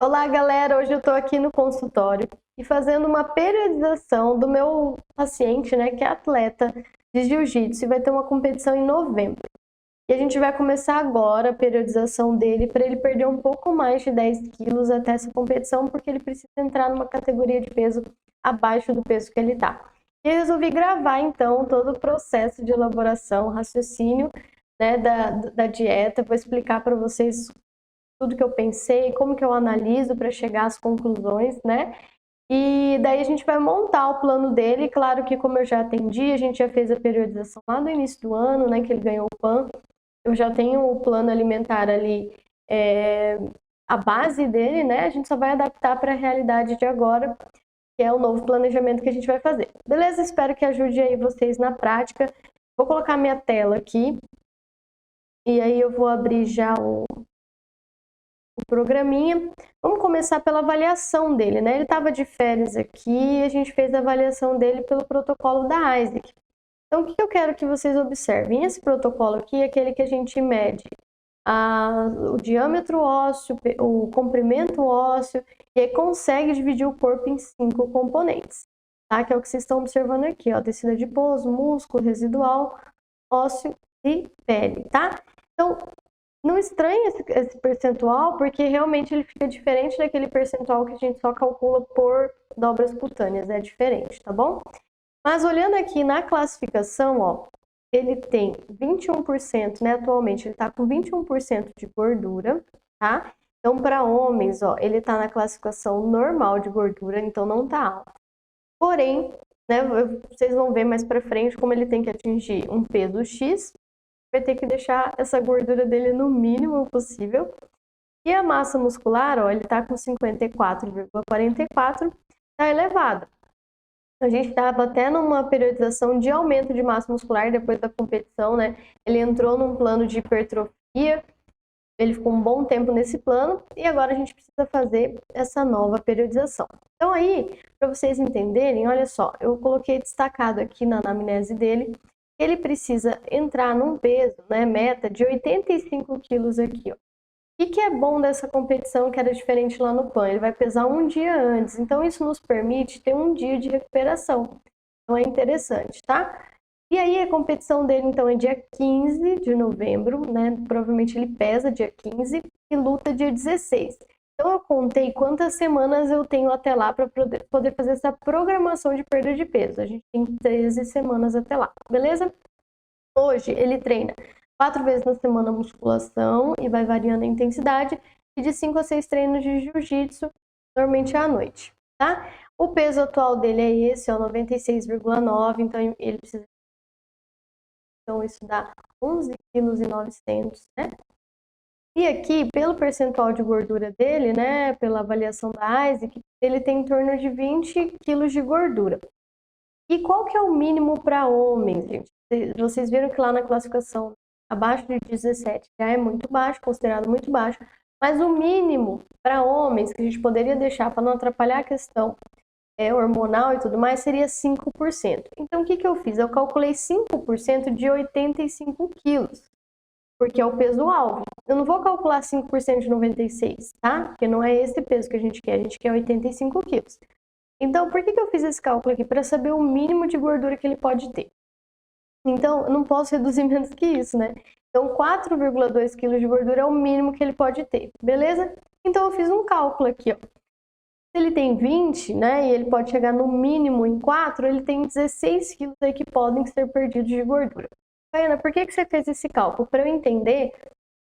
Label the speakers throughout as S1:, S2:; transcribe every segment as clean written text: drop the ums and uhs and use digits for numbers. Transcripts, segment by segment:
S1: Olá, galera! Hoje eu tô aqui no consultório e fazendo uma periodização do meu paciente, né, que é atleta de jiu-jitsu e vai ter uma competição em novembro. E a gente vai começar agora a periodização dele para ele perder um pouco mais de 10 quilos até essa competição, porque ele precisa entrar numa categoria de peso abaixo do peso que ele tá. E eu resolvi gravar, então, todo o processo de elaboração, raciocínio, né, da dieta. Vou explicar para vocês tudo que eu pensei, como que eu analiso para chegar às conclusões, né? E daí a gente vai montar o plano dele. Claro que, como eu já atendi, a gente já fez a periodização lá no início do ano, né? Que ele ganhou o PAN. Eu já tenho o plano alimentar ali, a base dele, né? A gente só vai adaptar para a realidade de agora, que é o novo planejamento que a gente vai fazer. Beleza? Espero que ajude aí vocês na prática. Vou colocar minha tela aqui. E aí eu vou abrir já o programinha. Vamos começar pela avaliação dele, né? Ele estava de férias aqui e a gente fez a avaliação dele pelo protocolo da Isaac. Então, o que eu quero que vocês observem? Esse protocolo aqui é aquele que a gente mede o diâmetro ósseo, o comprimento ósseo, e aí consegue dividir o corpo em 5 componentes, tá? Que é o que vocês estão observando aqui, ó, tecido adiposo, músculo, residual, ósseo e pele, tá? Então, não estranhe esse percentual, porque realmente ele fica diferente daquele percentual que a gente só calcula por dobras cutâneas, é diferente, tá bom? Mas olhando aqui na classificação, ó, ele tem 21%, né? Atualmente ele tá com 21% de gordura, tá? Então, para homens, ó, ele tá na classificação normal de gordura, então não tá alto. Porém, né, vocês vão ver mais para frente como ele tem que atingir um peso X, vai ter que deixar essa gordura dele no mínimo possível. E a massa muscular, ó, ele tá com 54,44, tá elevada. A gente estava até numa periodização de aumento de massa muscular depois da competição, né? Ele entrou num plano de hipertrofia, ele ficou um bom tempo nesse plano e agora a gente precisa fazer essa nova periodização. Então aí, para vocês entenderem, olha só, eu coloquei destacado aqui na anamnese dele, ele precisa entrar num peso, né, meta de 85 quilos aqui, ó. O que é bom dessa competição que era diferente lá no PAN? Ele vai pesar um dia antes, então isso nos permite ter um dia de recuperação. Então é interessante, tá? E aí a competição dele então é dia 15 de novembro, né? Provavelmente ele pesa dia 15 e luta dia 16. Então eu contei quantas semanas eu tenho até lá para poder fazer essa programação de perda de peso. A gente tem 13 semanas até lá, beleza? Hoje ele treina 4 vezes na semana musculação e vai variando a intensidade, e de 5 a 6 treinos de jiu-jitsu, normalmente à noite, tá? O peso atual dele é esse, ó, 96,9, então ele precisa. Então isso dá 11,9 kg, né? E aqui, pelo percentual de gordura dele, né, pela avaliação da Isaac, ele tem em torno de 20 quilos de gordura. E qual que é o mínimo para homens, gente? Vocês viram que lá na classificação, abaixo de 17 já é muito baixo, considerado muito baixo, mas o mínimo para homens, que a gente poderia deixar para não atrapalhar a questão hormonal e tudo mais, seria 5%. Então, o que eu fiz? Eu calculei 5% de 85 quilos, porque é o peso-alvo. Eu não vou calcular 5% de 96, tá? Porque não é esse peso que a gente quer 85 quilos. Então, por que eu fiz esse cálculo aqui? Para saber o mínimo de gordura que ele pode ter. Então, eu não posso reduzir menos que isso, né? Então, 4,2 kg de gordura é o mínimo que ele pode ter, beleza? Então, eu fiz um cálculo aqui, ó. Se ele tem 20, né, e ele pode chegar no mínimo em 4, ele tem 16 quilos aí que podem ser perdidos de gordura. Ana, por que você fez esse cálculo? Para eu entender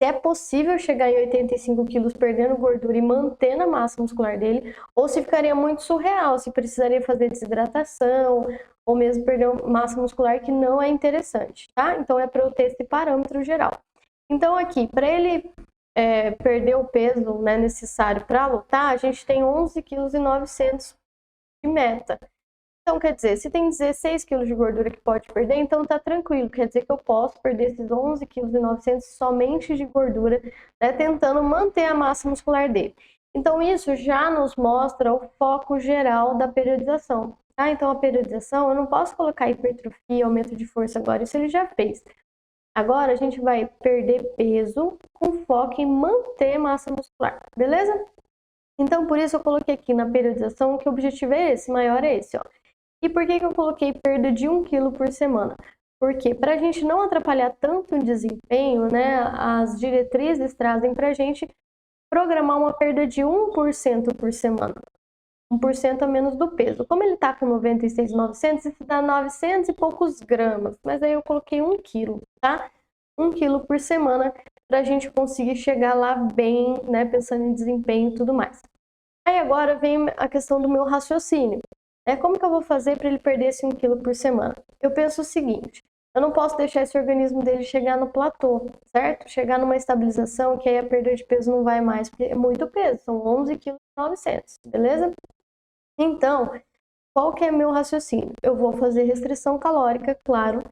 S1: se é possível chegar em 85 quilos perdendo gordura e mantendo a massa muscular dele, ou se ficaria muito surreal, se precisaria fazer desidratação, ou mesmo perder massa muscular, que não é interessante, tá? Então é para eu ter esse parâmetro geral. Então aqui, para ele perder o peso, né, necessário para lutar, a gente tem 11,9 kg de meta. Então, quer dizer, se tem 16 quilos de gordura que pode perder, então tá tranquilo. Quer dizer que eu posso perder esses 11,9 kg somente de gordura, né, tentando manter a massa muscular dele. Então, isso já nos mostra o foco geral da periodização. Tá? Então, a periodização, eu não posso colocar hipertrofia, aumento de força agora, isso ele já fez. Agora, a gente vai perder peso com foco em manter massa muscular, beleza? Então, por isso eu coloquei aqui na periodização que o objetivo é esse, maior é esse, ó. E por que eu coloquei perda de 1 quilo por semana? Porque para a gente não atrapalhar tanto o desempenho, né, as diretrizes trazem para a gente programar uma perda de 1% por semana. 1% a menos do peso. Como ele está com 96.900, isso dá 900 e poucos gramas. Mas aí eu coloquei 1 quilo, tá? 1 quilo por semana para a gente conseguir chegar lá bem, né, pensando em desempenho e tudo mais. Aí agora vem a questão do meu raciocínio. Como que eu vou fazer para ele perder esse 1 quilo por semana? Eu penso o seguinte, eu não posso deixar esse organismo dele chegar no platô, certo? Chegar numa estabilização que aí a perda de peso não vai mais, porque é muito peso, são 11,9 kg, beleza? Então, qual que é meu raciocínio? Eu vou fazer restrição calórica, claro,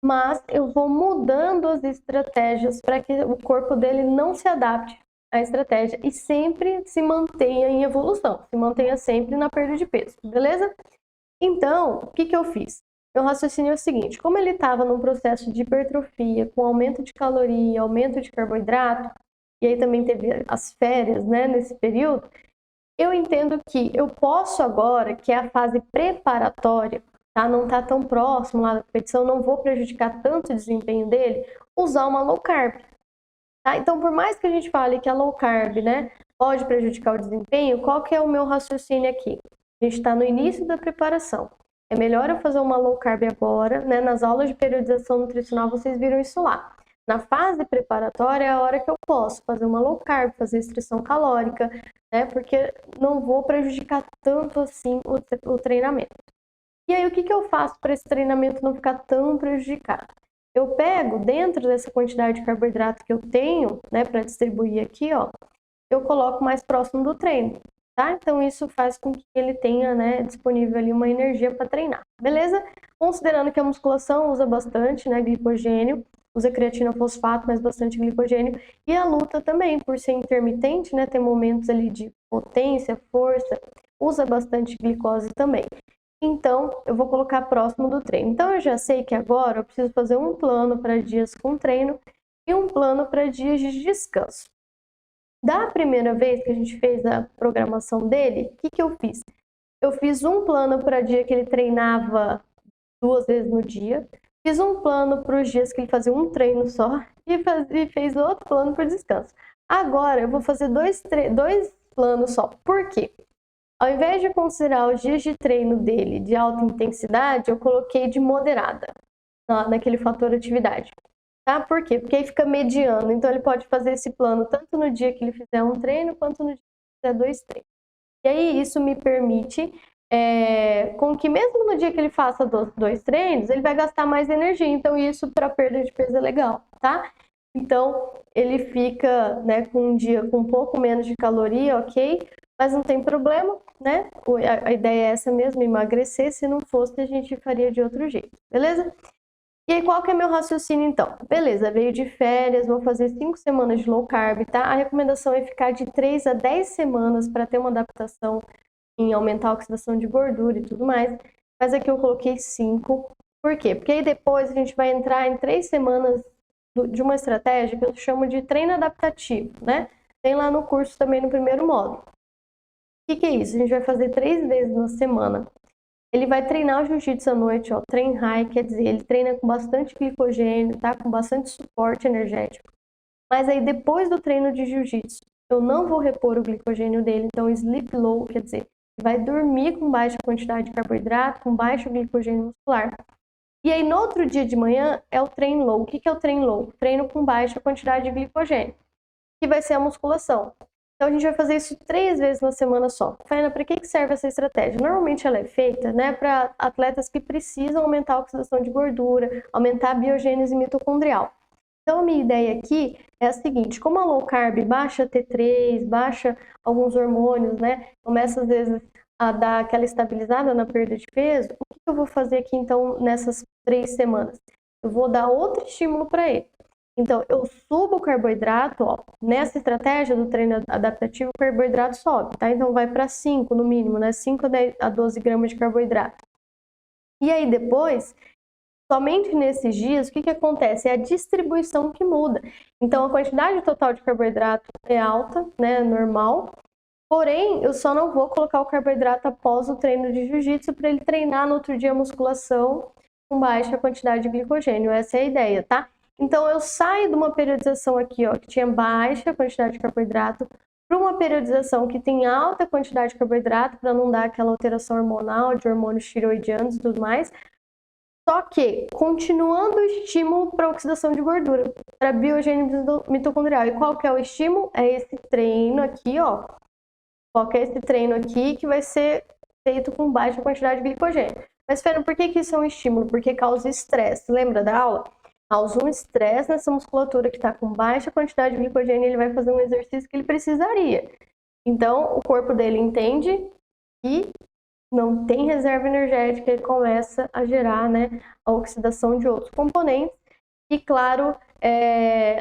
S1: mas eu vou mudando as estratégias para que o corpo dele não se adapte à estratégia e sempre se mantenha em evolução, se mantenha sempre na perda de peso, beleza? Então, o que eu fiz? Meu raciocínio é o seguinte, como ele estava num processo de hipertrofia, com aumento de caloria, aumento de carboidrato, e aí também teve as férias, né, nesse período, eu entendo que eu posso agora, que é a fase preparatória, tá? Não tá tão próximo lá da competição, não vou prejudicar tanto o desempenho dele, usar uma low carb, tá? Então, por mais que a gente fale que a low carb, né, pode prejudicar o desempenho, qual que é o meu raciocínio aqui? A gente está no início da preparação. É melhor eu fazer uma low carb agora, né? Nas aulas de periodização nutricional vocês viram isso lá. Na fase preparatória é a hora que eu posso fazer uma low carb, fazer restrição calórica, né? Porque não vou prejudicar tanto assim o treinamento. E aí, o que eu faço para esse treinamento não ficar tão prejudicado? Eu pego dentro dessa quantidade de carboidrato que eu tenho, né, para distribuir aqui, ó, eu coloco mais próximo do treino, tá? Então, isso faz com que ele tenha, né, disponível ali uma energia para treinar, beleza? Considerando que a musculação usa bastante, né, glicogênio, usa creatina fosfato, mas bastante glicogênio, e a luta também, por ser intermitente, né, tem momentos ali de potência, força, usa bastante glicose também. Então, eu vou colocar próximo do treino. Então, eu já sei que agora eu preciso fazer um plano para dias com treino e um plano para dias de descanso. Da primeira vez que a gente fez a programação dele, o que eu fiz? Eu fiz um plano para dia que ele treinava 2 vezes no dia, fiz um plano para os dias que ele fazia um treino só e fez outro plano para descanso. Agora eu vou fazer dois planos só. Por quê? Ao invés de considerar os dias de treino dele de alta intensidade, eu coloquei de moderada naquele fator atividade. Tá? Por quê? Porque aí fica mediano. Então, ele pode fazer esse plano tanto no dia que ele fizer um treino, quanto no dia que ele fizer 2 treinos. E aí, isso me permite com que mesmo no dia que ele faça 2 treinos, ele vai gastar mais energia. Então, isso para perda de peso é legal, tá? Então, ele fica, né, com um dia com um pouco menos de caloria, ok? Mas não tem problema, né? A ideia é essa mesmo, emagrecer. Se não fosse, a gente faria de outro jeito, beleza? E aí, qual que é meu raciocínio, então? Beleza, veio de férias, vou fazer 5 semanas de low carb, tá? A recomendação é ficar de 3 a 10 semanas para ter uma adaptação em aumentar a oxidação de gordura e tudo mais. Mas aqui eu coloquei 5. Por quê? Porque aí depois a gente vai entrar em 3 semanas de uma estratégia que eu chamo de treino adaptativo, né? Tem lá no curso também no primeiro módulo. O que é isso? A gente vai fazer 3 vezes na semana. Ele vai treinar o jiu-jitsu à noite, ó, train high, quer dizer, ele treina com bastante glicogênio, tá? Com bastante suporte energético. Mas aí depois do treino de jiu-jitsu, eu não vou repor o glicogênio dele, então sleep low, quer dizer, vai dormir com baixa quantidade de carboidrato, com baixo glicogênio muscular. E aí no outro dia de manhã é o train low. O que é o train low? Treino com baixa quantidade de glicogênio, que vai ser a musculação. Então, a gente vai fazer isso 3 vezes na semana só. Faina, para que serve essa estratégia? Normalmente ela é feita, né, para atletas que precisam aumentar a oxidação de gordura, aumentar a biogênese mitocondrial. Então, a minha ideia aqui é a seguinte, como a low carb baixa T3, baixa alguns hormônios, né, começa às vezes a dar aquela estabilizada na perda de peso, o que eu vou fazer aqui, então, nessas 3 semanas? Eu vou dar outro estímulo para ele. Então, eu subo o carboidrato, ó, nessa estratégia do treino adaptativo, o carboidrato sobe, tá? Então, vai para 5 no mínimo, né? 5 a 12 gramas de carboidrato. E aí, depois, somente nesses dias, o que acontece? É a distribuição que muda. Então, a quantidade total de carboidrato é alta, né? Normal. Porém, eu só não vou colocar o carboidrato após o treino de jiu-jitsu para ele treinar no outro dia a musculação com baixa quantidade de glicogênio. Essa é a ideia, tá? Então, eu saio de uma periodização aqui, ó, que tinha baixa quantidade de carboidrato, para uma periodização que tem alta quantidade de carboidrato, para não dar aquela alteração hormonal, de hormônios tiroidianos e tudo mais. Só que, continuando o estímulo para oxidação de gordura, para biogênese mitocondrial. E qual que é o estímulo? É esse treino aqui, ó. Qual que é esse treino aqui que vai ser feito com baixa quantidade de glicogênio. Mas, Fernanda, por que isso é um estímulo? Porque causa estresse. Lembra da aula? Causa um estresse nessa musculatura que está com baixa quantidade de glicogênio, ele vai fazer um exercício que ele precisaria. Então, o corpo dele entende que não tem reserva energética, ele começa a gerar, né, a oxidação de outros componentes. E, claro,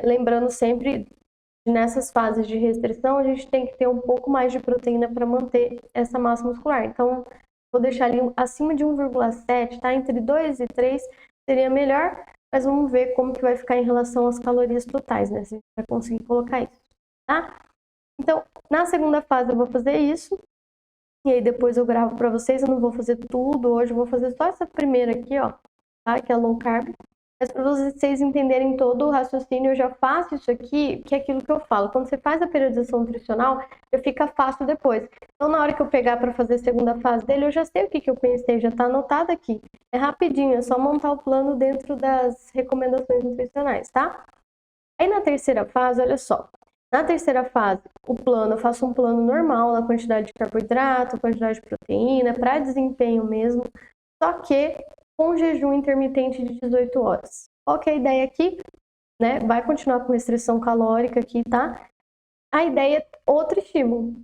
S1: lembrando sempre, nessas fases de restrição, a gente tem que ter um pouco mais de proteína para manter essa massa muscular. Então, vou deixar ali acima de 1,7, tá? Entre 2 e 3 seria melhor, mas vamos ver como que vai ficar em relação às calorias totais, né? Se a gente vai conseguir colocar isso, tá? Então, na segunda fase eu vou fazer isso, e aí depois eu gravo para vocês. Eu não vou fazer tudo hoje, eu vou fazer só essa primeira aqui, ó, tá? Que é low carb. Mas para vocês entenderem todo o raciocínio, eu já faço isso aqui, que é aquilo que eu falo. Quando você faz a periodização nutricional, já fica fácil depois. Então, na hora que eu pegar para fazer a segunda fase dele, eu já sei o que eu pensei, já está anotado aqui. É rapidinho, é só montar o plano dentro das recomendações nutricionais, tá? Aí na terceira fase, olha só. Na terceira fase, o plano, eu faço um plano normal, na quantidade de carboidrato, quantidade de proteína, para desempenho mesmo, só que com jejum intermitente de 18 horas. Qual que é a ideia aqui? Né? Vai continuar com restrição calórica aqui, tá? A ideia é outro estímulo.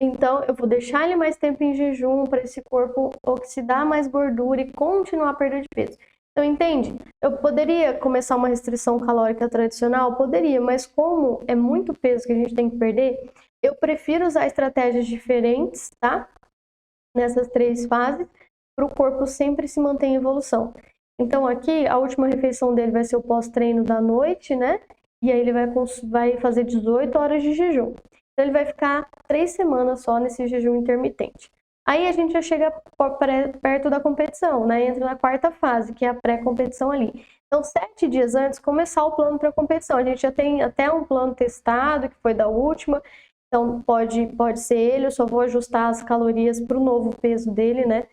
S1: Então, eu vou deixar ele mais tempo em jejum para esse corpo oxidar mais gordura e continuar a perda de peso. Então, entende? Eu poderia começar uma restrição calórica tradicional? Poderia, mas como é muito peso que a gente tem que perder, eu prefiro usar estratégias diferentes, tá? Nessas 3 fases, para o corpo sempre se manter em evolução. Então, aqui, a última refeição dele vai ser o pós-treino da noite, né? E aí ele vai fazer 18 horas de jejum. Então, ele vai ficar 3 semanas só nesse jejum intermitente. Aí a gente já chega perto da competição, né? Entra na quarta fase, que é a pré-competição ali. Então, 7 dias antes, começar o plano para a competição. A gente já tem até um plano testado, que foi da última. Então, pode ser ele, eu só vou ajustar as calorias para o novo peso dele, né?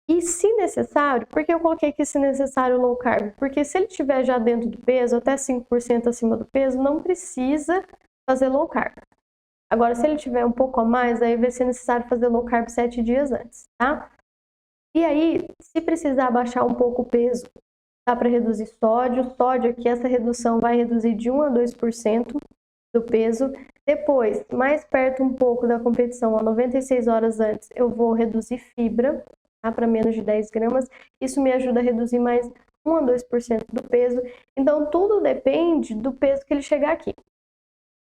S1: E se necessário, por que eu coloquei aqui se necessário low carb? Porque se ele estiver já dentro do peso, até 5% acima do peso, não precisa fazer low carb. Agora, se ele tiver um pouco a mais, aí vai ser necessário fazer low carb 7 dias antes, tá? E aí, se precisar baixar um pouco o peso, dá para reduzir sódio. Sódio aqui, essa redução vai reduzir de 1 a 2% do peso. Depois, mais perto um pouco da competição, a 96 horas antes, eu vou reduzir fibra, tá? Para menos de 10 gramas. Isso me ajuda a reduzir mais 1 a 2% do peso. Então, tudo depende do peso que ele chegar aqui.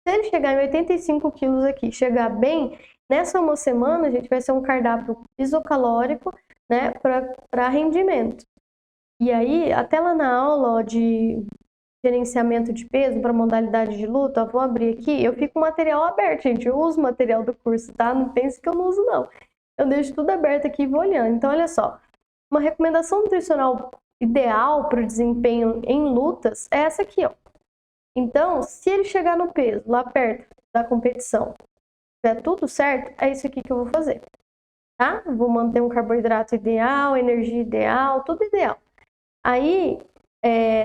S1: Se ele chegar em 85 quilos aqui, chegar bem, nessa uma semana a gente vai ser um cardápio isocalórico, né, para rendimento. E aí, até lá na aula de gerenciamento de peso para modalidade de luta, eu vou abrir aqui, eu fico com o material aberto, gente, eu uso o material do curso, tá? Não pense que eu não uso, não. Eu deixo tudo aberto aqui e vou olhando. Então, olha só, uma recomendação nutricional ideal para o desempenho em lutas é essa aqui, ó. Então, se ele chegar no peso, lá perto da competição, tiver tudo certo, é isso aqui que eu vou fazer, tá? Vou manter um carboidrato ideal, energia ideal, tudo ideal. Aí,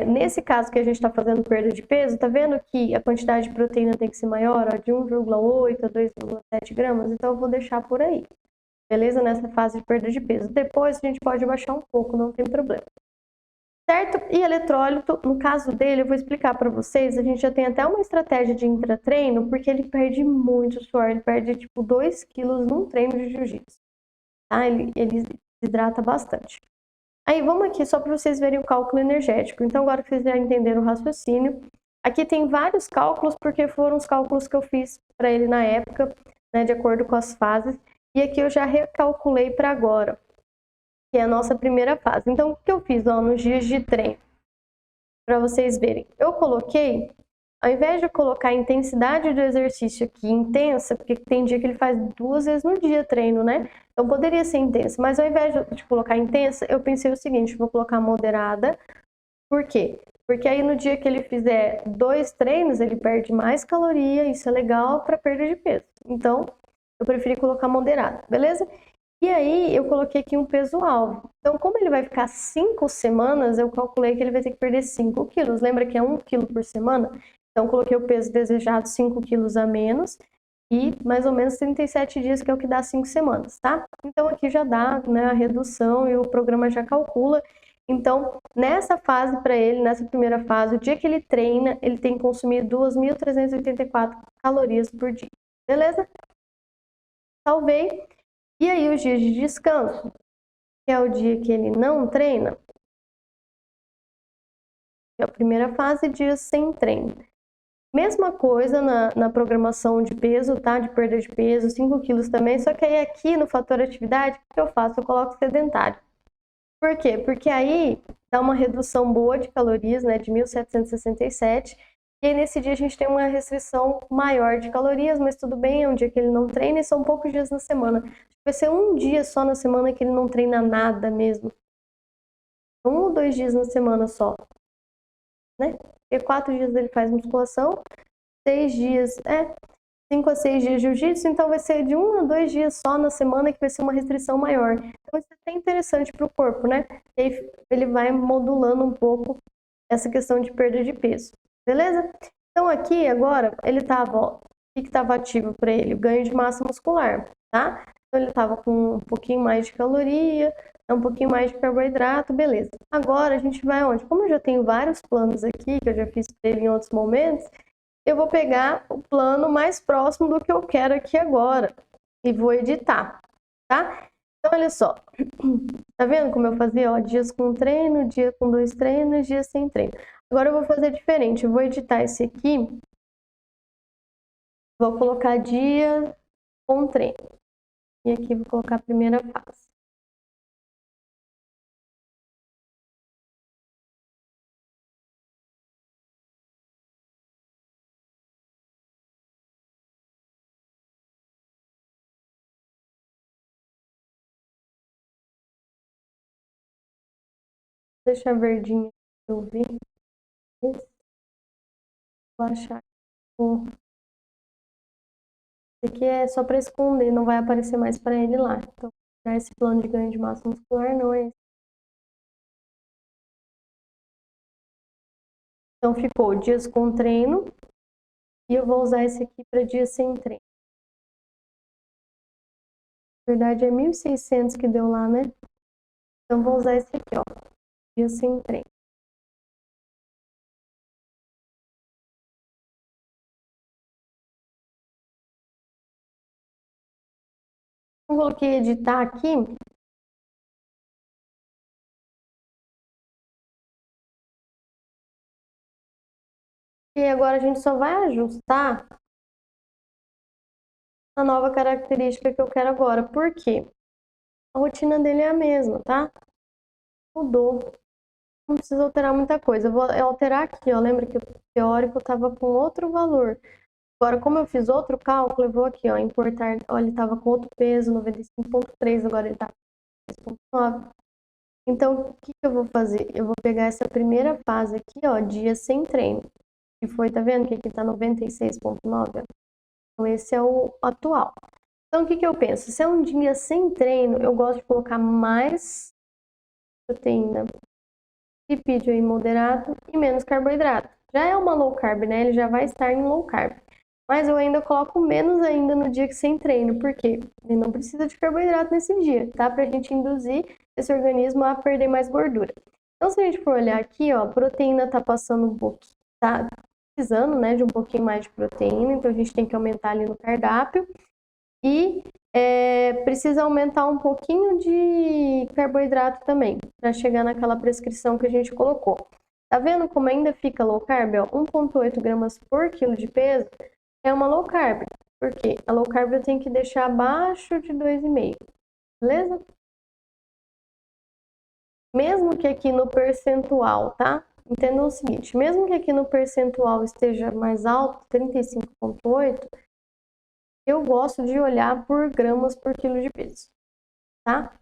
S1: nesse caso que a gente está fazendo perda de peso, tá vendo que a quantidade de proteína tem que ser maior, ó, de 1,8 a 2,7 gramas? Então, eu vou deixar por aí, beleza? Nessa fase de perda de peso. Depois, a gente pode baixar um pouco, não tem problema. Certo? E eletrólito, no caso dele, eu vou explicar para vocês, a gente já tem até uma estratégia de intratreino, porque ele perde muito suor, ele perde tipo 2 quilos num treino de jiu-jitsu, tá? Ele hidrata bastante. Aí, vamos aqui só para vocês verem o cálculo energético. Então, agora que vocês já entenderam o raciocínio, aqui tem vários cálculos, porque foram os cálculos que eu fiz para ele na época, né, de acordo com as fases, e aqui eu já recalculei para agora, que é a nossa primeira fase. Então, o que eu fiz, ó, nos dias de treino? Para vocês verem. Eu coloquei ao invés de colocar a intensidade do exercício aqui intensa, porque tem dia que ele faz 2 vezes no dia treino, né? Então poderia ser intensa, mas ao invés de colocar intensa, eu pensei o seguinte, vou colocar moderada. Por quê? Porque aí no dia que ele fizer 2 treinos, ele perde mais caloria, isso é legal para perda de peso. Então, eu preferi colocar moderada, beleza? E aí, eu coloquei aqui um peso-alvo. Então, como ele vai ficar 5 semanas, eu calculei que ele vai ter que perder 5 quilos. Lembra que é 1 quilo por semana? Então, coloquei o peso desejado 5 quilos a menos e mais ou menos 37 dias, que é o que dá 5 semanas, tá? Então, aqui já dá, né, a redução e o programa já calcula. Então, nessa fase para ele, nessa primeira fase, o dia que ele treina, ele tem que consumir 2.384 calorias por dia. Beleza? Salvei. E aí, os dias de descanso, que é o dia que ele não treina, é a primeira fase, dias sem treino. Mesma coisa na programação de peso, tá? De perda de peso, 5 quilos também, só que aí aqui no fator atividade, o que eu faço? Eu coloco sedentário. Por quê? Porque aí dá uma redução boa de calorias, né? De 1.767. E aí nesse dia a gente tem uma restrição maior de calorias, mas tudo bem, é um dia que ele não treina e são poucos dias na semana. Vai ser um dia só na semana que ele não treina nada mesmo. 1 ou 2 dias na semana só, né? Porque 4 dias ele faz musculação, 6 dias, 5 a 6 dias de jiu-jitsu, então vai ser de 1 a 2 dias só na semana que vai ser uma restrição maior. Então isso é até interessante para o corpo, né? E aí ele vai modulando um pouco essa questão de perda de peso, beleza? Então aqui agora ele tava, ó, o que estava ativo para ele? O ganho de massa muscular, tá? Então ele tava com um pouquinho mais de caloria, um pouquinho mais de carboidrato, beleza. Agora a gente vai onde? Como eu já tenho vários planos aqui, que eu já fiz para ele em outros momentos, eu vou pegar o plano mais próximo do que eu quero aqui agora e vou editar, tá? Então, olha só, tá vendo como eu fazia? Ó, dias com treino, dia com 2 treinos, dias sem treino. Agora eu vou fazer diferente, eu vou editar esse aqui, vou colocar dia com treino. E aqui vou colocar a primeira fase. Deixa verdinho pra eu ver. Vou achar. Esse aqui é só para esconder, não vai aparecer mais para ele lá. Então, para esse plano de ganho de massa muscular, não é esse. Então, ficou dias com treino. E eu vou usar esse aqui para dias sem treino. Na verdade, é 1.600 que deu lá, né? Então, vou usar esse aqui, ó. Dias sem treino. Eu coloquei editar aqui. E agora a gente só vai ajustar a nova característica que eu quero agora. Por quê? A rotina dele é a mesma, tá? Mudou. Não precisa alterar muita coisa. Eu vou alterar aqui, ó. Lembra que o teórico estava com outro valor. Agora, como eu fiz outro cálculo, eu vou aqui, ó, importar. Ó, ele estava com outro peso, 95,3, agora ele está com 6,9. Então, o que eu vou fazer? Eu vou pegar essa primeira fase aqui, ó, dia sem treino. Que foi, tá vendo que aqui tá 96,9? Então, esse é o atual. Então, o que eu penso? Se é um dia sem treino, eu gosto de colocar mais proteína, lipídio aí moderado e menos carboidrato. Já é uma low carb, né? Ele já vai estar em low carb. Mas eu ainda coloco menos ainda no dia que sem treino, porque ele não precisa de carboidrato nesse dia, tá? Pra gente induzir esse organismo a perder mais gordura. Então, se a gente for olhar aqui, ó, a proteína tá passando um pouquinho, tá precisando, né, de um pouquinho mais de proteína, então a gente tem que aumentar ali no cardápio. E precisa aumentar um pouquinho de carboidrato também, para chegar naquela prescrição que a gente colocou. Tá vendo como ainda fica low carb? 1,8 gramas por quilo de peso é uma low carb. Por quê? A low carb eu tenho que deixar abaixo de 2,5, beleza? Mesmo que aqui no percentual, tá? entendam o seguinte, mesmo que aqui no percentual esteja mais alto, 35,8, eu gosto de olhar por gramas por quilo de peso, tá?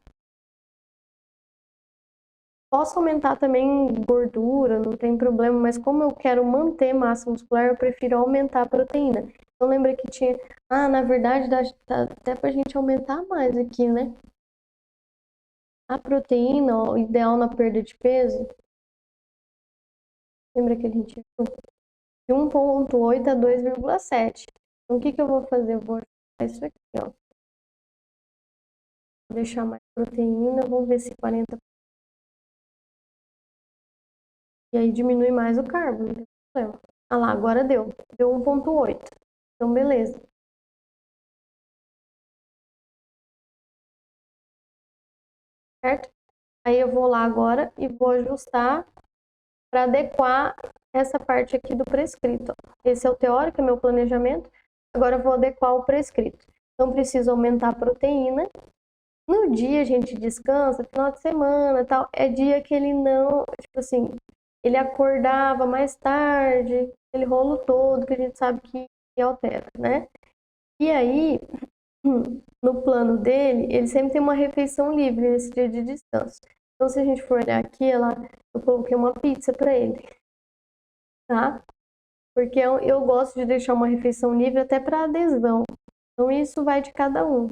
S1: Posso aumentar também gordura, não tem problema, mas como eu quero manter massa muscular, eu prefiro aumentar a proteína. Então lembra que tinha, na verdade dá até pra gente aumentar mais aqui, né? A proteína, ó, ideal na perda de peso, lembra que a gente viu? De 1,8 a 2,7. Então o que eu vou fazer? Eu vou ajustar isso aqui, ó. Vou deixar mais proteína, vamos ver se 40. E aí diminui mais o carbo, não tem problema. Ah lá, agora deu. Deu 1,8. Então, beleza. Certo? Aí eu vou lá agora e vou ajustar para adequar essa parte aqui do prescrito. Esse é o teórico, é meu planejamento. Agora eu vou adequar o prescrito. Então, preciso aumentar a proteína. No dia a gente descansa, final de semana, tal, é dia que ele não, tipo assim, ele acordava mais tarde, aquele rolo todo que a gente sabe que altera, né? E aí, no plano dele, ele sempre tem uma refeição livre nesse dia de descanso. Então, se a gente for olhar aqui, eu coloquei uma pizza para ele, tá? Porque eu gosto de deixar uma refeição livre até para adesão. Então, isso vai de cada um.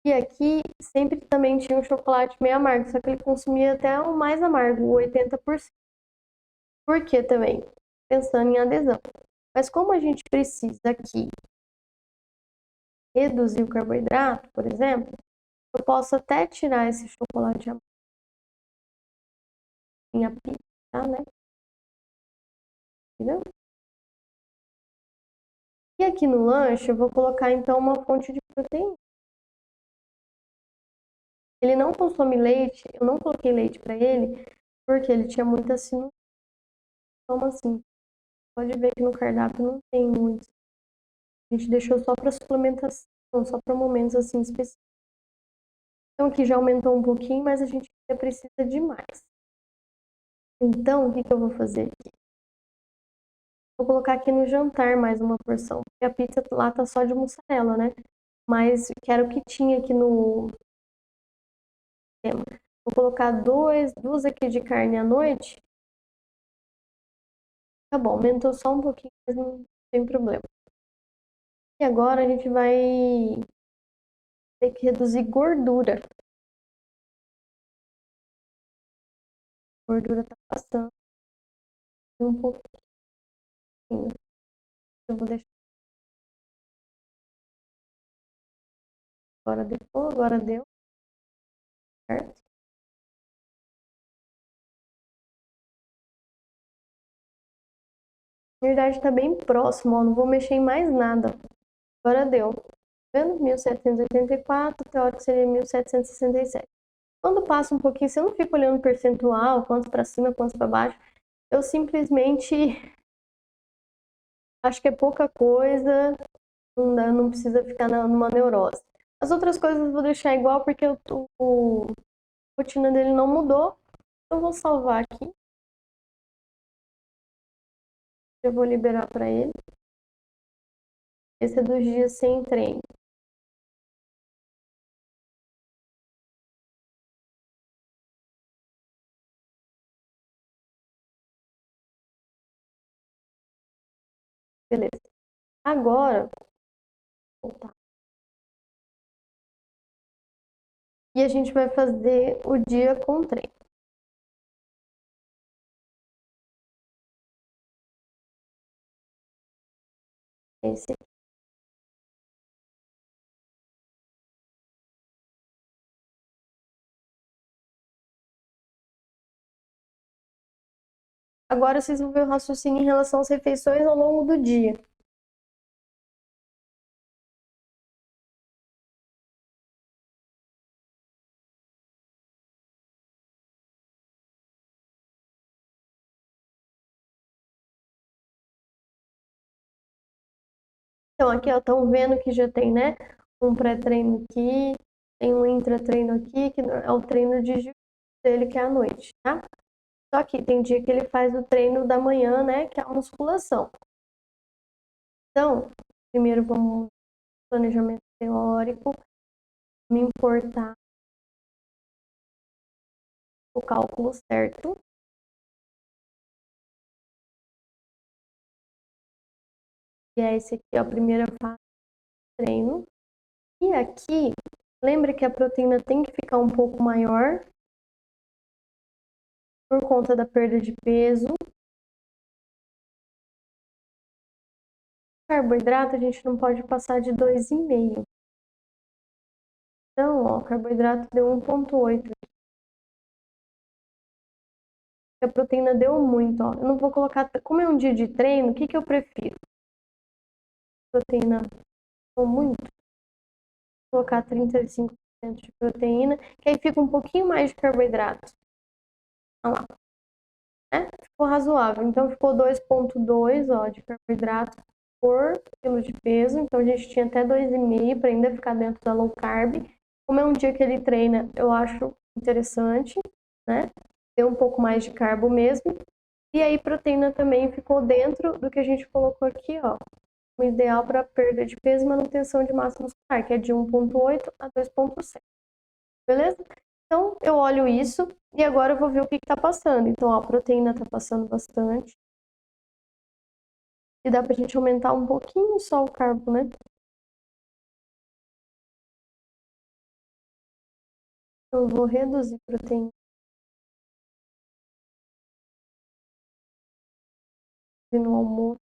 S1: E aqui sempre também tinha um chocolate meio amargo, só que ele consumia até o mais amargo, o 80%. Por que também? Pensando em adesão. Mas como a gente precisa aqui reduzir o carboidrato, por exemplo, eu posso até tirar esse chocolate amargo minha pizza, tá, né? Entendeu? E aqui no lanche eu vou colocar então uma fonte de proteína. Ele não consome leite, eu não coloquei leite para ele, porque ele tinha muita sinusite. Então assim, pode ver que no cardápio não tem muito. A gente deixou só para suplementação, só para momentos assim específicos. Então aqui já aumentou um pouquinho, mas a gente ainda precisa de mais. Então, o que eu vou fazer aqui? Vou colocar aqui no jantar mais uma porção, porque a pizza lá tá só de mussarela, né? Mas quero o que tinha aqui no tema. Vou colocar duas aqui de carne à noite. Tá bom, aumentou só um pouquinho, mas não tem problema. E agora a gente vai ter que reduzir gordura. A gordura tá passando um pouquinho. Eu vou deixar. Agora deu. Certo? Na verdade, tá bem próximo, ó. Não vou mexer em mais nada. Agora deu. Tá vendo? 1784, teórico seria 1767. Quando passa um pouquinho, você não fica olhando percentual, quanto para cima, quanto para baixo. Eu simplesmente acho que é pouca coisa, não precisa ficar numa neurose. As outras coisas eu vou deixar igual porque a rotina dele não mudou. Eu vou salvar aqui. Eu vou liberar para ele. Esse é dos dias sem treino. Beleza. Agora, vou voltar. E a gente vai fazer o dia com treino. Esse aqui. Agora vocês vão ver o raciocínio em relação às refeições ao longo do dia. Então, aqui, ó, estão vendo que já tem, né? Um pré-treino aqui, tem um intra-treino aqui, que é o treino de jiu dele, que é à noite, tá? Só que tem dia que ele faz o treino da manhã, né, que é a musculação. Então, primeiro vamos planejamento teórico, me importar o cálculo certo. E é esse aqui, ó, a primeira fase do treino. E aqui, lembra que a proteína tem que ficar um pouco maior por conta da perda de peso. Carboidrato a gente não pode passar de 2,5. Então, ó, carboidrato deu 1,8. A proteína deu muito, ó. Eu não vou colocar, como é um dia de treino, o que eu prefiro? Proteína ou muito, vou colocar 35% de proteína, que aí fica um pouquinho mais de carboidrato. Olha lá, né? Ficou razoável. Então ficou 2,2, ó, de carboidrato por quilo de peso. Então a gente tinha até 2,5 para ainda ficar dentro da low carb. Como é um dia que ele treina, eu acho interessante, né? Ter um pouco mais de carbo mesmo. E aí proteína também ficou dentro do que a gente colocou aqui, ó. O ideal para perda de peso e manutenção de massa muscular, que é de 1,8 a 2,7. Beleza? Então, eu olho isso e agora eu vou ver o que está passando. Então, ó, a proteína está passando bastante. E dá pra gente aumentar um pouquinho só o carbo, né? Eu vou reduzir a proteína no almoço.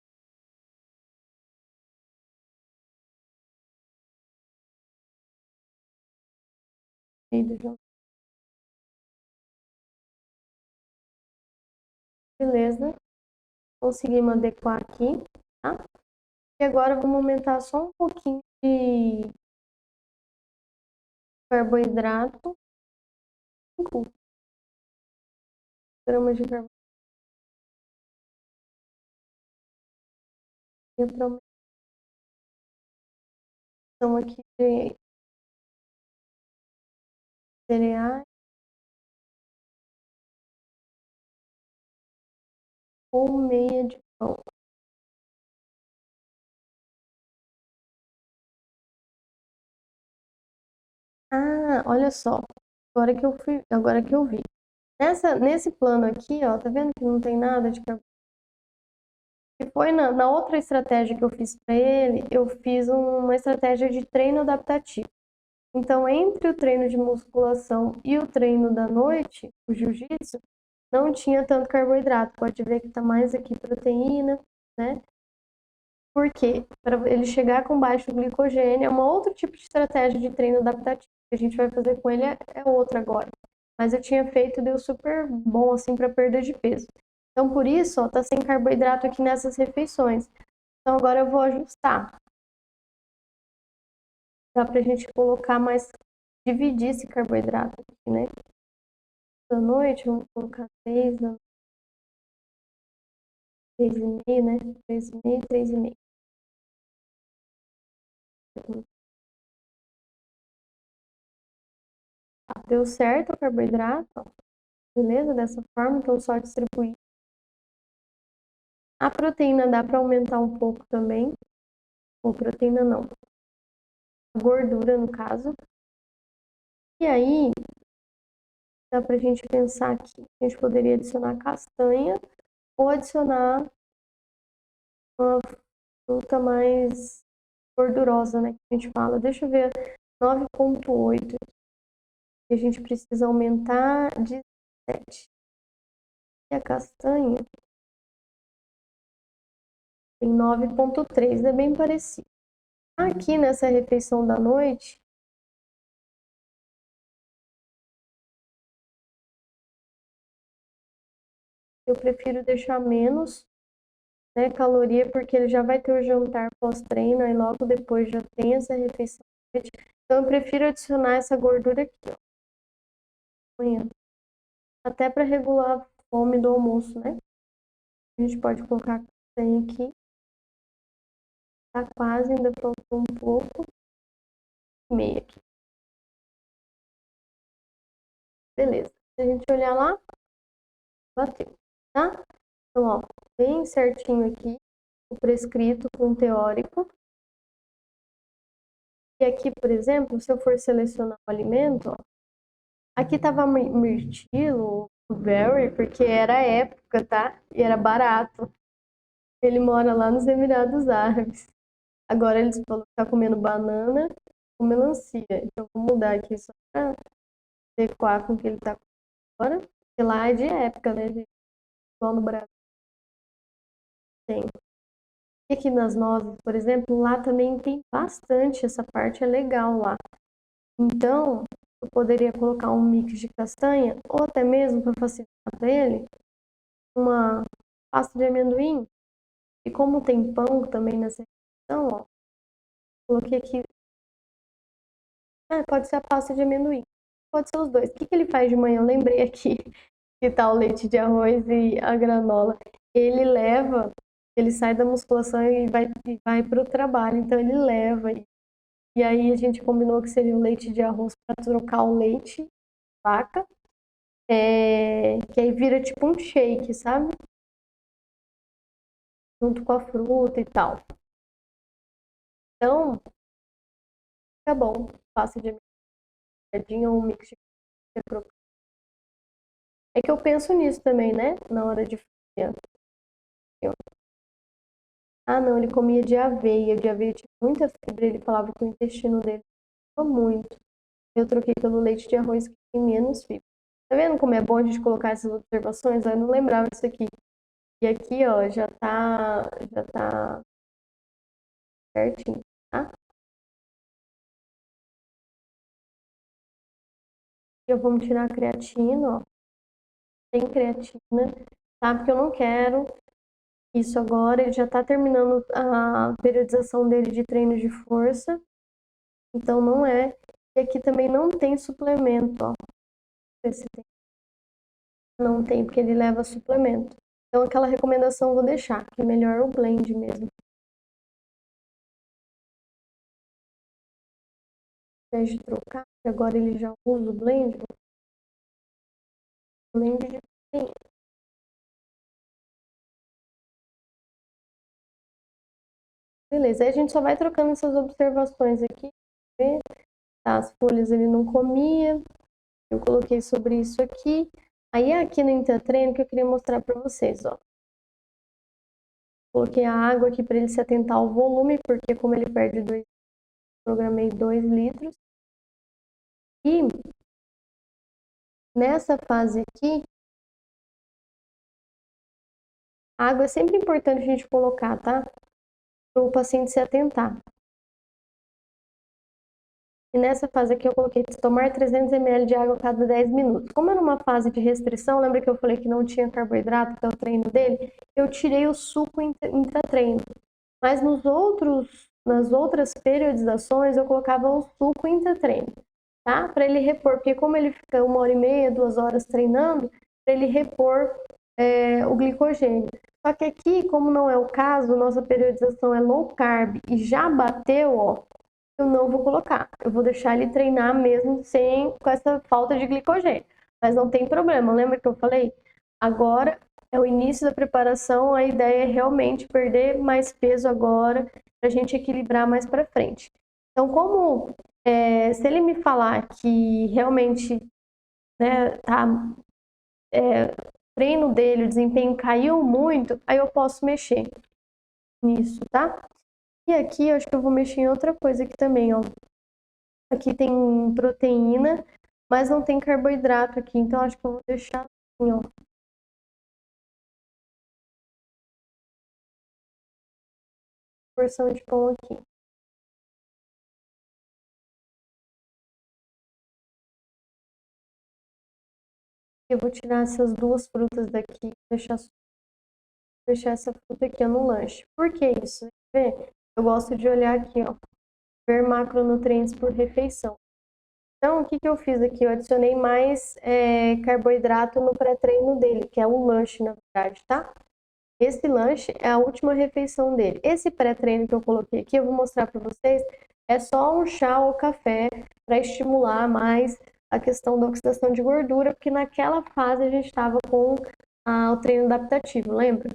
S1: Beleza. Conseguimos adequar aqui, tá? E agora vamos aumentar só um pouquinho de carboidrato. 5 gramas de carboidrato para aumentar aqui de cereais ou meia de pão. Ah, olha só. Agora que eu vi. Nesse plano aqui, ó, tá vendo que não tem nada de carboidrato? E foi na outra estratégia que eu fiz para ele, eu fiz uma estratégia de treino adaptativo. Então, entre o treino de musculação e o treino da noite, o jiu-jitsu, não tinha tanto carboidrato. Pode ver que tá mais aqui proteína, né? Por quê? Para ele chegar com baixo glicogênio, é um outro tipo de estratégia de treino adaptativo. Que a gente vai fazer com ele é outra agora. Mas eu tinha feito, deu super bom assim para perda de peso. Então, por isso, ó, tá sem carboidrato aqui nessas refeições. Então, agora eu vou ajustar. Dá pra gente colocar mais, dividir esse carboidrato aqui, né? Da noite, vamos colocar 3, 3,5, né? 3,5, 3,5. Deu certo o carboidrato, ó. Beleza? Dessa forma, então só distribuir. A proteína dá para aumentar um pouco também. Ou proteína não. A gordura, no caso. E aí, dá pra gente pensar aqui. A gente poderia adicionar castanha ou adicionar uma fruta mais gordurosa, né? Que a gente fala. Deixa eu ver. 9,8. E a gente precisa aumentar de 7. E a castanha tem 9,3. É bem parecido. Aqui nessa refeição da noite, eu prefiro deixar menos, né, caloria, porque ele já vai ter o jantar pós-treino, e logo depois já tem essa refeição da noite. Então eu prefiro adicionar essa gordura aqui, ó, amanhã. Até para regular a fome do almoço, né? A gente pode colocar a castanha aqui. Tá quase, ainda faltou um pouco. Meia aqui. Beleza. Se a gente olhar lá, bateu, tá? Então, ó, bem certinho aqui, o prescrito com o teórico. E aqui, por exemplo, se eu for selecionar o alimento, ó, aqui tava mirtilo, blueberry, porque era época, tá? E era barato. Ele mora lá nos Emirados Árabes. Agora eles falou que tá comendo banana com melancia. Então, vou mudar aqui só pra adequar com o que ele tá comendo agora. Porque lá é de época, né, gente? Igual no Brasil tem. E aqui nas nozes, por exemplo, lá também tem bastante. Essa parte é legal lá. Então, eu poderia colocar um mix de castanha, ou até mesmo para facilitar para ele, uma pasta de amendoim. E como tem pão também nessa questão, ó, coloquei aqui. Pode ser a pasta de amendoim. Pode ser os dois. O que ele faz de manhã? Eu lembrei aqui que tá o leite de arroz e a granola. Ele sai da musculação e vai para o trabalho. Então ele leva. E aí a gente combinou que seria o leite de arroz para trocar o leite vaca. Que aí vira tipo um shake, sabe? Junto com a fruta e tal. Então, fica bom. Pasta de amendoim ou um mix de crocância. É que eu penso nisso também, né? Na hora de fazer. Ah, não, ele comia de aveia. De aveia tinha muita fibra. Ele falava que o intestino dele estava muito. Eu troquei pelo leite de arroz que tem menos fibra. Tá vendo como é bom a gente colocar essas observações? Eu não lembrava disso aqui. E aqui, ó, já tá certinho, tá? E vamos tirar a creatina, ó. Tem creatina, tá? Porque eu não quero isso agora. Ele já tá terminando a periodização dele de treino de força. Então não é. E aqui também não tem suplemento, ó. Esse tem. Não tem, porque ele leva suplemento. Então aquela recomendação eu vou deixar, que é melhor o blend mesmo. Ao invés de trocar, que agora ele já usa o blend de proteína. Beleza, aí a gente só vai trocando essas observações aqui. Tá, as folhas ele não comia. Eu coloquei sobre isso aqui. Aí aqui no Intertreino que eu queria mostrar para vocês, ó. Coloquei a água aqui para ele se atentar ao volume, porque como ele perde 2, programei 2 litros. E nessa fase aqui, a água é sempre importante a gente colocar, tá? Para o paciente se atentar. E nessa fase aqui eu coloquei tomar 300 ml de água a cada 10 minutos. Como era uma fase de restrição, lembra que eu falei que não tinha carboidrato até o treino dele? Eu tirei o suco intratreino. Mas nas outras periodizações eu colocava o suco intratreino, tá? Para ele repor, porque como ele fica 1h30, 2 horas treinando, para ele repor o glicogênio. Só que aqui, como não é o caso, nossa periodização é low carb e já bateu, ó, eu não vou colocar. Eu vou deixar ele treinar mesmo com essa falta de glicogênio. Mas não tem problema, lembra que eu falei? Agora é o início da preparação, a ideia é realmente perder mais peso agora, para a gente equilibrar mais para frente. Então, se ele me falar que realmente, né, o treino dele, o desempenho caiu muito, aí eu posso mexer nisso, tá? E aqui eu acho que eu vou mexer em outra coisa aqui também, ó. Aqui tem proteína, mas não tem carboidrato aqui, então acho que eu vou deixar assim, ó. Porção de pão aqui. Eu vou tirar essas duas frutas daqui, deixar essa fruta aqui no lanche. Por que isso? Eu gosto de olhar aqui, ó, ver macronutrientes por refeição. Então, o que eu fiz aqui? Eu adicionei mais carboidrato no pré-treino dele, que é um lanche, na verdade, tá? Esse lanche é a última refeição dele. Esse pré-treino que eu coloquei aqui, eu vou mostrar para vocês, é só um chá ou café para estimular mais a questão da oxidação de gordura, porque naquela fase a gente estava com o treino adaptativo, lembra?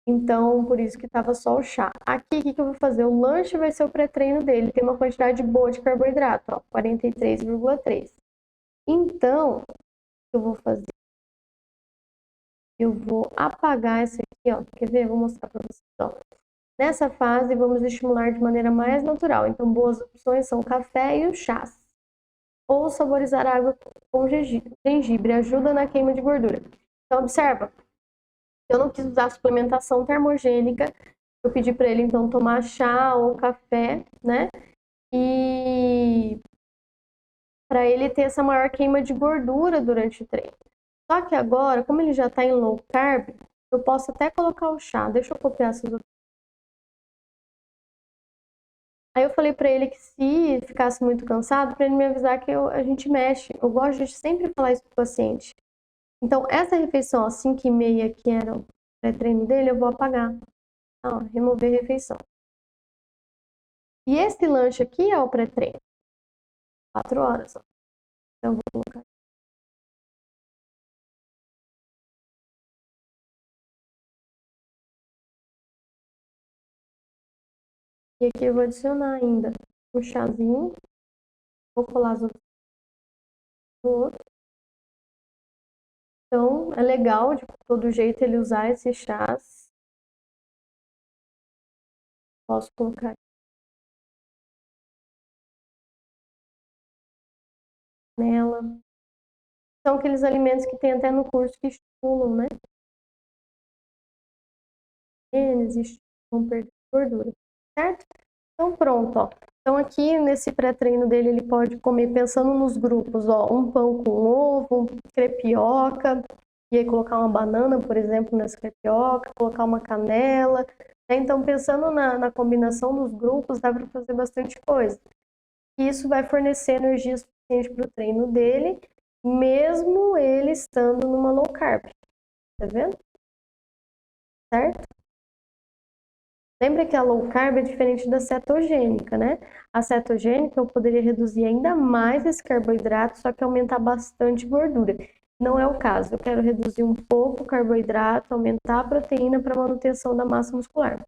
S1: Então, por isso que estava só o chá. Aqui, o que eu vou fazer? O lanche vai ser o pré-treino dele. Tem uma quantidade boa de carboidrato, ó, 43,3. Então, o que eu vou fazer? Eu vou apagar essa aqui, ó. Quer ver? Eu vou mostrar para vocês, ó. Nessa fase, vamos estimular de maneira mais natural. Então, boas opções são o café e os chás. Ou saborizar água com gengibre. Ajuda na queima de gordura. Então, observa. Eu não quis usar suplementação termogênica. Eu pedi para ele, então, tomar chá ou café, né? E para ele ter essa maior queima de gordura durante o treino. Só que agora, como ele já está em low carb, eu posso até colocar o chá. Deixa eu copiar essas opções. Aí eu falei para ele que se ficasse muito cansado, para ele me avisar que a gente mexe. Eu gosto de sempre falar isso pro paciente. Então, essa refeição, às 5h30, que era o pré-treino dele, eu vou apagar. Ó, remover refeição. E esse lanche aqui é o pré-treino. 4 horas, ó. Então, eu vou colocar. E aqui eu vou adicionar ainda um chazinho. Vou colar as outras no outro. Então, é legal de todo jeito ele usar esses chás. Posso colocar nela. São aqueles alimentos que tem até no curso que estimulam, né? Eles estimulam perder gordura, certo? Então, pronto, ó. Então, aqui nesse pré-treino dele, ele pode comer pensando nos grupos, ó. Um pão com ovo, crepioca, e aí colocar uma banana, por exemplo, nessa crepioca, colocar uma canela. Né? Então, pensando na combinação dos grupos, dá para fazer bastante coisa. E isso vai fornecer energia suficiente para o treino dele, mesmo ele estando numa low carb. Tá vendo? Certo? Lembra que a low carb é diferente da cetogênica, né? A cetogênica eu poderia reduzir ainda mais esse carboidrato, só que aumentar bastante gordura. Não é o caso. Eu quero reduzir um pouco o carboidrato, aumentar a proteína para manutenção da massa muscular.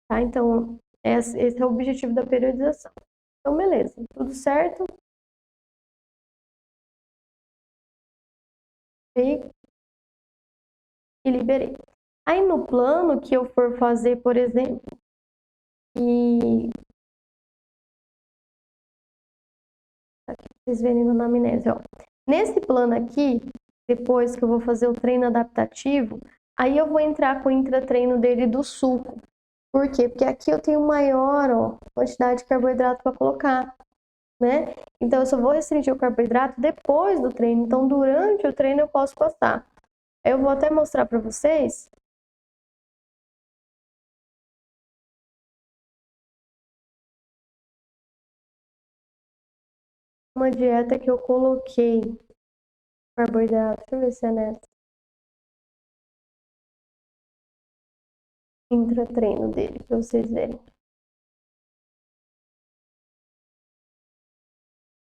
S1: Tá? Então, esse é o objetivo da periodização. Então, beleza. Tudo certo? E liberei. Aí, no plano que eu for fazer, por exemplo, e aqui, vocês verem na anamnese, ó. Nesse plano aqui, depois que eu vou fazer o treino adaptativo, aí eu vou entrar com o intratreino dele do suco. Por quê? Porque aqui eu tenho maior, ó, quantidade de carboidrato para colocar, né? Então eu só vou restringir o carboidrato depois do treino. Então durante o treino eu posso passar. Eu vou até mostrar para vocês. Uma dieta que eu coloquei carboidrato. Deixa eu ver se é nessa. Intratreino dele, para vocês verem.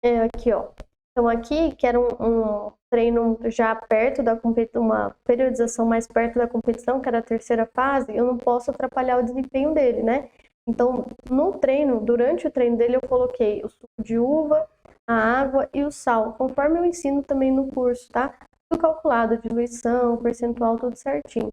S1: É aqui, ó. Então aqui, que era um treino já perto da competição, uma periodização mais perto da competição, que era a terceira fase, eu não posso atrapalhar o desempenho dele, né? Então, no treino, durante o treino dele, eu coloquei o suco de uva, a água e o sal, conforme eu ensino também no curso, tá? Tudo calculado, diluição, percentual, tudo certinho.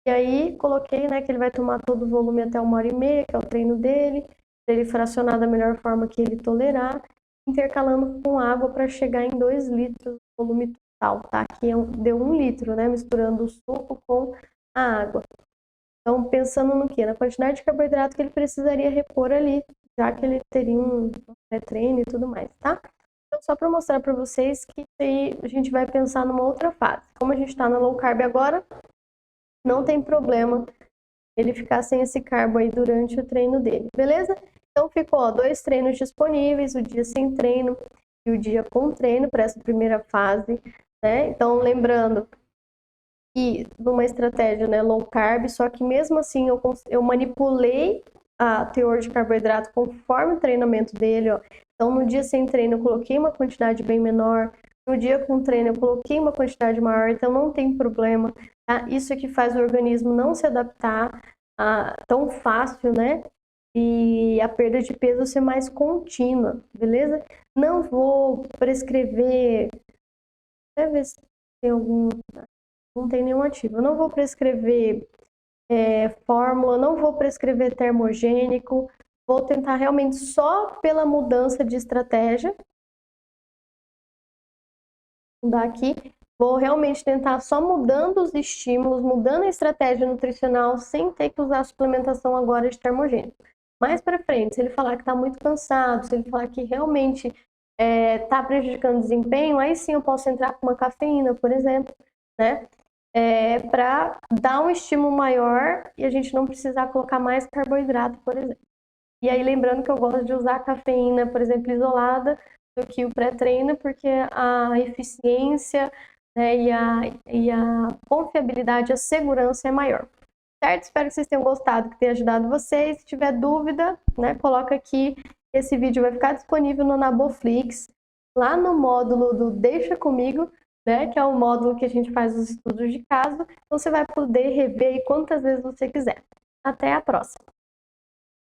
S1: E aí, coloquei, né, que ele vai tomar todo o volume até 1h30, que é o treino dele, ele fracionar da melhor forma que ele tolerar, intercalando com água para chegar em 2 litros de volume total, tá? Aqui deu 1 litro, né? Misturando o suco com a água. Então, pensando no quê? Na quantidade de carboidrato que ele precisaria repor ali, já que ele teria um pré-treino e tudo mais, tá? Então, só para mostrar para vocês que aí a gente vai pensar numa outra fase. Como a gente está na low carb agora, não tem problema ele ficar sem esse carbo aí durante o treino dele, beleza? Então ficou, ó, 2 treinos disponíveis, o dia sem treino e o dia com treino para essa primeira fase, né? Então lembrando que numa estratégia, né, low carb, só que mesmo assim eu manipulei a teor de carboidrato conforme o treinamento dele, ó. Então no dia sem treino eu coloquei uma quantidade bem menor, No dia com o treino eu coloquei uma quantidade maior, então não tem problema, tá? Isso é que faz o organismo não se adaptar tão fácil, né? E a perda de peso ser mais contínua, beleza? Não vou prescrever, até ver se tem algum, não tem nenhum ativo. Eu não vou prescrever fórmula, não vou prescrever termogênico, vou tentar realmente só pela mudança de estratégia. Vou mudar aqui, vou realmente tentar só mudando os estímulos, mudando a estratégia nutricional, sem ter que usar a suplementação agora de termogênico. Mais para frente, se ele falar que está muito cansado, se ele falar que realmente está prejudicando o desempenho, aí sim eu posso entrar com uma cafeína, por exemplo, né? Para dar um estímulo maior e a gente não precisar colocar mais carboidrato, por exemplo. E aí, lembrando que eu gosto de usar a cafeína, por exemplo, isolada, do que o pré-treino, porque a eficiência, né, e a confiabilidade, a segurança é maior. Certo? Espero que vocês tenham gostado, que tenha ajudado vocês. Se tiver dúvida, né, coloca aqui. Esse vídeo vai ficar disponível no Naboflix, lá no módulo do Deixa Comigo, né, que é o módulo que a gente faz os estudos de caso. Então, você vai poder rever quantas vezes você quiser. Até a próxima!